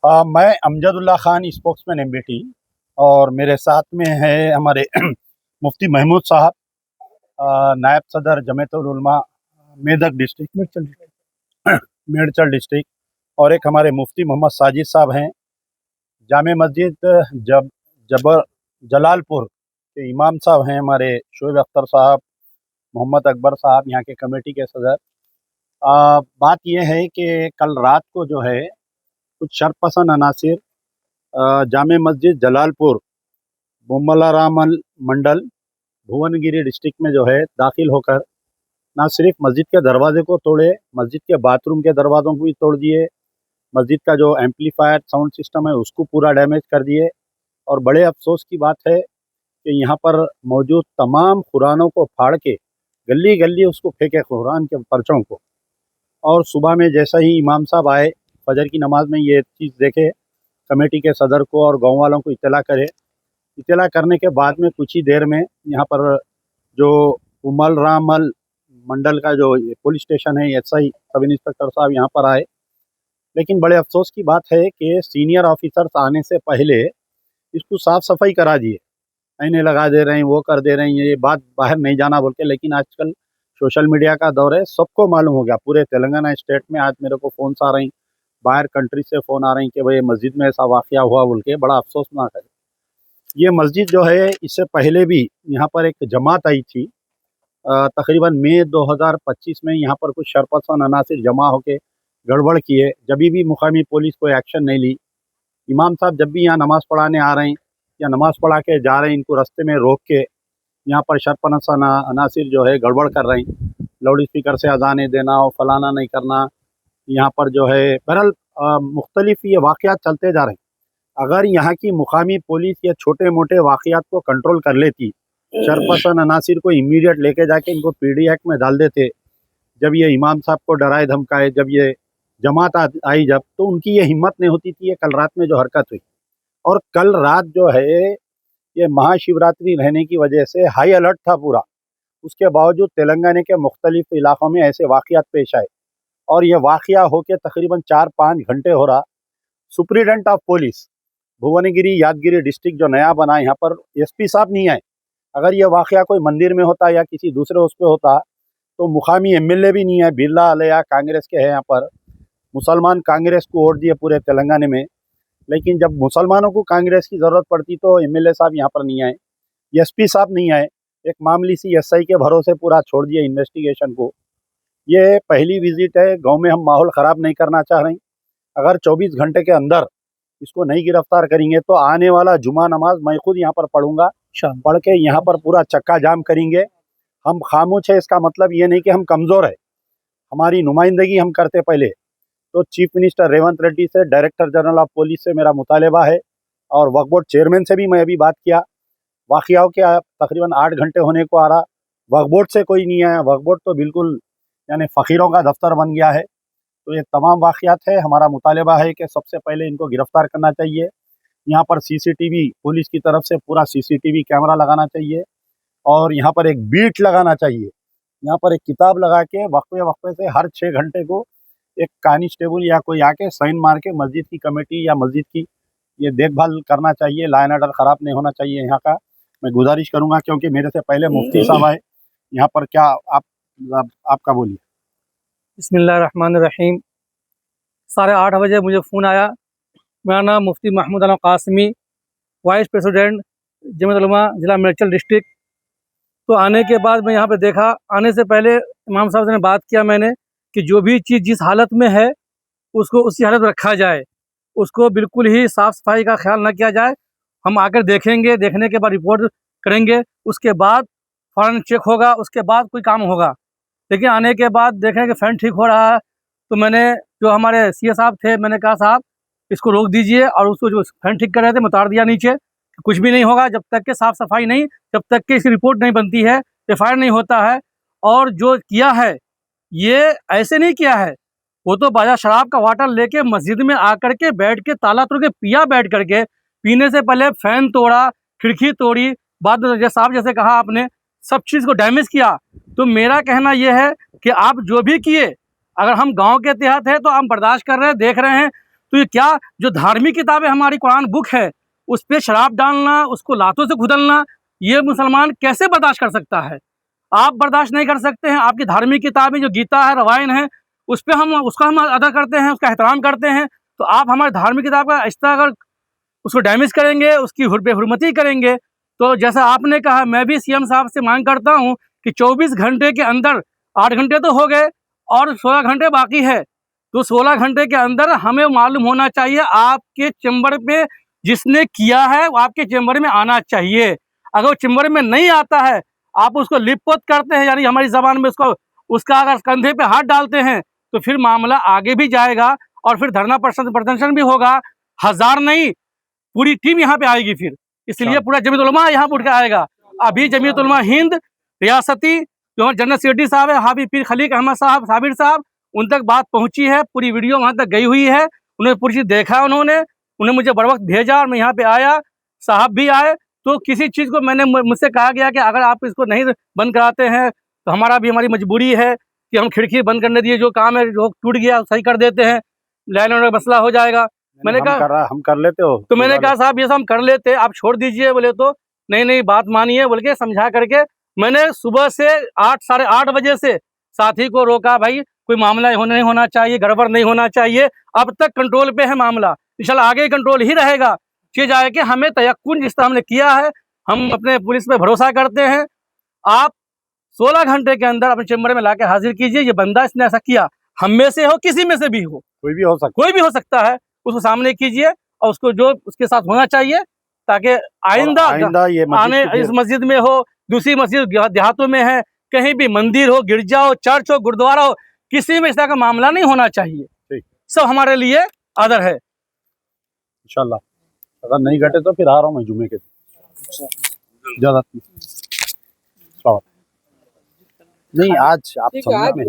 मैं Amjadullah Khan spokesman MBT और मेरे साथ में है हमारे मुफ्ती महमूद साहब, नायब सदर जमीयतुल उलमा मेदक डिस्ट्रिक्ट मेडचल डिस्ट्रिक्ट, और एक हमारे मुफ्ती मोहम्मद साजिद साहब हैं, जामे मस्जिद जबर जलालपुर के इमाम साहब हैं, हमारे शोएब अख्तर साहब, मोहम्मद अकबर साहब यहाँ के कमेटी के सदर। बात यह है कि कल रात को जो है कुछ शरपसंद अनासिर जामे मस्जिद जलालपुर बुम्मलारामल मंडल भुवनगिरी डिस्ट्रिक्ट में जो है दाखिल होकर ना सिर्फ मस्जिद के दरवाजे को तोड़े, मस्जिद के बाथरूम के दरवाज़ों को भी तोड़ दिए, मस्जिद का जो एम्पलीफायर साउंड सिस्टम है उसको पूरा डैमेज कर दिए। और बड़े अफसोस की बात है कि यहाँ पर मौजूद तमाम कुरानों को फाड़ के गली गली उसको फेंके, कुरान के पर्चों को। और सुबह में जैसा ही इमाम साहब आए फजर की नमाज में ये चीज़ देखे, कमेटी के सदर को और गाँव वालों को इत्तला करे। इत्तला करने के बाद में कुछ ही देर में यहाँ पर जो उमल रामल मंडल का जो पुलिस स्टेशन है, एसआई सब इंस्पेक्टर साहब यहाँ पर आए। लेकिन बड़े अफसोस की बात है कि सीनियर ऑफिसर्स आने से पहले इसको साफ़ सफाई करा दिए, आईने लगा दे रहे हैं, वो कर दे रहे हैं, ये बात बाहर नहीं जाना बोल के। लेकिन आजकल सोशल मीडिया का दौर है, सबको मालूम हो गया पूरे तेलंगाना स्टेट में। आज मेरे को फ़ोन्स आ रहे हैं, बाहर कंट्री से फ़ोन आ रहे हैं कि भाई मस्जिद में ऐसा वाक़या हुआ बोल के। बड़ा अफसोसनाक है। ये मस्जिद जो है इससे पहले भी यहाँ पर एक जमात आई थी, तकरीबन मई 2025 में। यहाँ पर कुछ शरपसंद अनासिर जमा होकर गड़बड़ किए, जब भी मुकामी पुलिस कोई एक्शन नहीं ली। इमाम साहब जब भी यहाँ नमाज़ पढ़ाने आ रहे हैं या नमाज़ पढ़ा के जा रहे हैं, इनको रास्ते में रोक के यहाँ पर शरपसंद अनासिर जो है गड़बड़ कर रहे हैं, लाउड स्पीकर से अजानें देना और फलाना नहीं करना। यहाँ पर जो है बहरहाल मुख्तलिफ ये वाक़यात चलते जा रहे हैं। अगर यहाँ की मुकामी पुलिस ये छोटे मोटे वाक़यात को कंट्रोल कर लेती, शरपसंद अनासिर को इमीडिएट लेके जाके इनको पीडी एक्ट में डाल देते, जब ये इमाम साहब को डराए धमकाए, जब ये जमात आई जब, तो उनकी ये हिम्मत नहीं होती थी ये कल रात में जो हरकत हुई। और कल रात जो है ये महाशिवरात्रि रहने की वजह से हाई अलर्ट था पूरा, उसके बावजूद तेलंगाना के मुख्तलिफ इलाक़ों में ऐसे वाक़यात पेश आए। और ये वाक़या होकर तकरीबन 4-5 घंटे हो रहा। Superintendent of police Bhuvanagiri Yadagiri district जो नया बना, यहाँ पर एसपी साहब नहीं आए। अगर ये वाक़या कोई मंदिर में होता या किसी दूसरे उस पर होता तो मुकामी एमएलए भी नहीं है, बिरला अलैया कांग्रेस के हैं। यहाँ पर मुसलमान कांग्रेस को वोट दिए पूरे तेलंगाना में, लेकिन जब मुसलमानों को कांग्रेस की ज़रूरत पड़ती तो एमएलए साहब यहाँ पर नहीं आए, एसपी साहब नहीं आए। एक मामूली सी एसआई के भरोसे पूरा छोड़ दिया इन्वेस्टिगेशन को। ये पहली विजिट है, गांव में हम माहौल ख़राब नहीं करना चाह रहे हैं। अगर 24 घंटे के अंदर इसको नहीं गिरफ्तार करेंगे तो आने वाला जुमा नमाज मैं खुद यहाँ पर पढ़ूंगा, पढ़ के यहाँ पर पूरा चक्का जाम करेंगे। हम खामोश है इसका मतलब ये नहीं कि हम कमज़ोर है, हमारी नुमाइंदगी हम करते पहले। तो चीफ मिनिस्टर रेवंत रेड्डी से, डायरेक्टर जनरल ऑफ पुलिस से मेरा मुतालबा है, और वक्फ बोर्ड चेयरमैन से भी मैं अभी बात किया। वाक़याओं के तकरीबन 8 घंटे होने को आ रहा, वक्फ बोर्ड से कोई नहीं आया। वक्फ बोर्ड तो बिल्कुल यानी फ़कीरों का दफ्तर बन गया है। तो ये तमाम वाक़यात है, हमारा मुतालबा है कि सबसे पहले इनको गिरफ़्तार करना चाहिए। यहाँ पर सीसीटीवी पुलिस की तरफ से पूरा सीसीटीवी कैमरा लगाना चाहिए, और यहाँ पर एक बीट लगाना चाहिए। यहाँ पर एक किताब लगा के वक्फे से हर 6 घंटे को एक कांस्टेबल या कोई आके साइन मार के मस्जिद की कमेटी या मस्जिद की ये देखभाल करना चाहिए। लॉ एंड ऑर्डर ख़राब नहीं होना चाहिए यहाँ का। मैं गुजारिश करूँगा, क्योंकि मेरे से पहले मुफ्ती साहब आए यहाँ पर। क्या आपका बोलिए। बिस्मिल्लाहिर्रहमानिर्रहीम। 8:30 बजे मुझे फ़ोन आया। मेरा नाम मुफ्ती महमूद अनवर कासमी, वाइस प्रेसिडेंट जमीयत उलमा ज़िला मेडचल डिस्ट्रिक्ट। तो आने के बाद मैं यहाँ पे देखा, आने से पहले इमाम साहब से बात किया मैंने कि जो भी चीज़ जिस हालत में है उसको उसी हालत में रखा जाए, उसको बिल्कुल ही साफ़ सफाई का ख्याल न किया जाए। हम आकर देखेंगे, देखने के बाद रिपोर्ट करेंगे, उसके बाद फ़ौरन चेक होगा, उसके बाद कोई काम होगा। लेकिन आने के बाद देखें कि फ़ैन ठीक हो रहा है, तो मैंने जो हमारे सीए साहब थे, मैंने कहा साहब इसको रोक दीजिए, और उसको जो फ़ैन ठीक कर रहे थे मैं उतार दिया नीचे। कुछ भी नहीं होगा जब तक कि साफ़ सफाई नहीं, जब तक कि इसकी रिपोर्ट नहीं बनती है, एफआईआर नहीं होता है। और जो किया है ये ऐसे नहीं किया है, वो तो बाजार शराब का वाटर लेके मस्जिद में आकर के बैठ के ताला तोड़ के पिया, बैठ करके पीने से पहले फ़ैन तोड़ा, खिड़की तोड़ी, बाद में साहब जैसे कहा आपने सब चीज़ को डैमेज किया। तो मेरा कहना यह है कि आप जो भी किए, अगर हम गांव के तहत है तो हम बर्दाश्त कर रहे हैं, देख रहे हैं। तो ये क्या जो धार्मिक किताबें हमारी कुरान बुक है उस पर शराब डालना, उसको लातों से खुदलना, ये मुसलमान कैसे बर्दाश्त कर सकता है? आप बर्दाश्त नहीं कर सकते हैं। आपकी धार्मिक किताबें जो गीता है, रामायण है, उस पर हम उसका हम अदा करते हैं, उसका एहतराम करते हैं, तो आप हमारी धार्मिक किताब का इस तरह अगर उसको डैमेज करेंगे, उसकी बेहुरमती करेंगे, तो जैसा आपने कहा, मैं भी सीएम साहब से मांग करता हूं कि 24 घंटे के अंदर, 8 घंटे तो हो गए और 16 घंटे बाकी है, तो 16 घंटे के अंदर हमें मालूम होना चाहिए आपके चैम्बर पे जिसने किया है वो आपके चैम्बर में आना चाहिए। अगर वो चैम्बर में नहीं आता है, आप उसको लिपपोत करते हैं, यानी हमारी ज़बान में उसको उसका अगर कंधे पे हाथ डालते हैं, तो फिर मामला आगे भी जाएगा और फिर धरना प्रदर्शन भी होगा। 1000 नहीं, पूरी टीम यहाँ पे आएगी फिर, इसलिए पूरा जमीयत उलमा यहाँ उठ के आएगा। अभी जमीयत उलमा हिंद रियासती जो जनरल सेक्रेटरी साहब है, हाफिज पीर खलीक अहमद साहब, साबिर साहब, उन तक बात पहुँची है, पूरी वीडियो वहाँ तक गई हुई है, उन्होंने पूरी चीज़ देखा, उन्हें मुझे बर वक्त भेजा और मैं यहाँ पे आया, साहब भी आए। तो किसी चीज़ को मुझसे कहा गया कि अगर आप इसको नहीं बंद कराते हैं तो हमारी मजबूरी है कि हम खिड़की बंद करने दिए, जो काम है जो टूट गया सही कर देते हैं, लैंड ऑर्डर का मसला हो जाएगा। मैंने कहा हम कर लेते हो, तो मैंने कहा साहब ये सब हम कर लेते, आप छोड़ दीजिए। बोले तो नहीं बात मानिए, बोल के समझा करके मैंने सुबह से 8 साढ़े 8 बजे से साथी को रोका, भाई कोई मामला नहीं होना चाहिए, गड़बड़ नहीं होना चाहिए, अब तक कंट्रोल पे है मामला, इंशाल्लाह आगे कंट्रोल ही रहेगा। चीज आए कि हमें तयक्कुन जिस तरह हमने किया है, हम अपने पुलिस पे भरोसा करते हैं। आप 16 घंटे के अंदर अपने चैम्बर में लाके हाजिर कीजिए, ये बंदा इसने ऐसा किया, हम में से हो, किसी में से भी हो, कोई भी हो सकता है, उसको सामने कीजिए और उसको जो उसके साथ होना चाहिए, ताकि आइंदा ये आने इस मस्जिद में हो, दूसरी मस्जिद देहातों में है, कहीं भी मंदिर हो, गिरजा हो, चर्च हो, गुरुद्वारा हो, किसी में इस तरह का मामला नहीं होना चाहिए। सब हमारे लिए आदर है। इंशाल्लाह अगर नहीं घटे तो फिर आ रहा हूँ मैं जुमे के दिन। नहीं आज आप समझ में